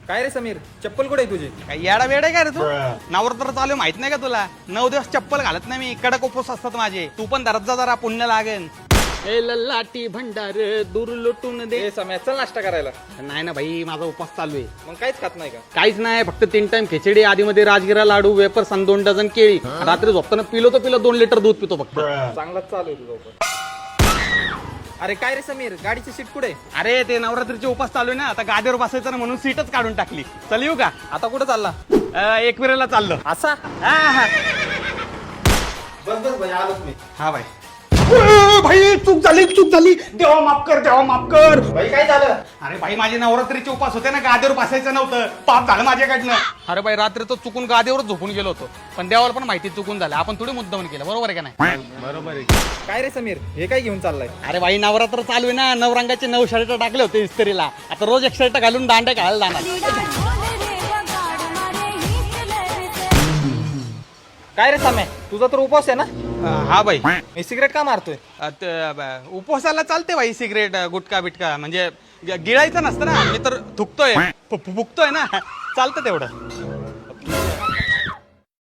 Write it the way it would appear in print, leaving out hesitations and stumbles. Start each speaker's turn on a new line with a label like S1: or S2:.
S1: काय रे समीर, चप्पल कुठे आहे तुझी?
S2: काय येडा वेड आहे का रे तू? नवरात्र चालू आहे, माहित नाही का तुला? 9 दिवस चप्पल घालत नाही मी, कडक उपवास असतात माझे. तू पण धरत जा जरा, पुण्य लागेल.
S3: ए लल्लाटी भंडार दूर लुटून दे.
S1: ए सम्या, चल नाश्ता करायला.
S3: नाही ना भाई, माझा उपवास चालू आहे.
S1: मग काहीच खात नाही का?
S3: काहीच नाही, फक्त 3 टाइम खिचडी, आधी मध्ये राजगिरा लाडू, वेपर्स आणि 2 डझन केळी. रात्री झोपताना पिलो 2 लिटर दूध पितो फक्त.
S1: चांगलाच चालू आहे तुझं उपवास. अरे काय रे समीर, गाडीची सीट कुठे आहे?
S2: अरे ते नवरात्रीचे उपवास चालू आहे ना, आता गादीवर बसायचं ना म्हणून सीटच काढून टाकली. चल येऊ का?
S1: आता कुठं चालला?
S2: एकविरेला चाललो.
S1: असा
S2: हा
S1: बस बस भाई, आलोच मी.
S2: हा भाई. भाई चूक झाली. देवा माफ कर.
S1: भाई काय झालं?
S2: अरे भाई, माझे नवरात्रीचे उपास होते ना, गादीवर बसायचं नव्हतं. पाप झालं माझ्याकडनं. अरे भाई, रात्री तो चुकून गादीवर झोपून गेलो होतो, पण देवाला पण माहिती चुकून झालं. आपण थोडी मुद्दामून केलं, बरोबर आहे का नाही?
S1: बरोबर आहे. काय रे समीर, हे काय घेऊन चाललाय?
S2: अरे भाई, नवरात्र चालू आहे ना, 9 रंगाचे 9 शर्ट टाकले होते इस्त्रीला. आता रोज एक शर्ट घालून दांड्या घालायला जाणार.
S1: काय रे सम्या, तुझा तर उपवास आहे ना?
S2: हा भाई.
S1: मी सिगरेट का मारतोय?
S2: उपवासाला चालते भाई सिगरेट, गुटखा बिटका, म्हणजे गिळायचं नसतं ना. मी तर थुकतोय, फुकतोय ना, चालतं तेवढं.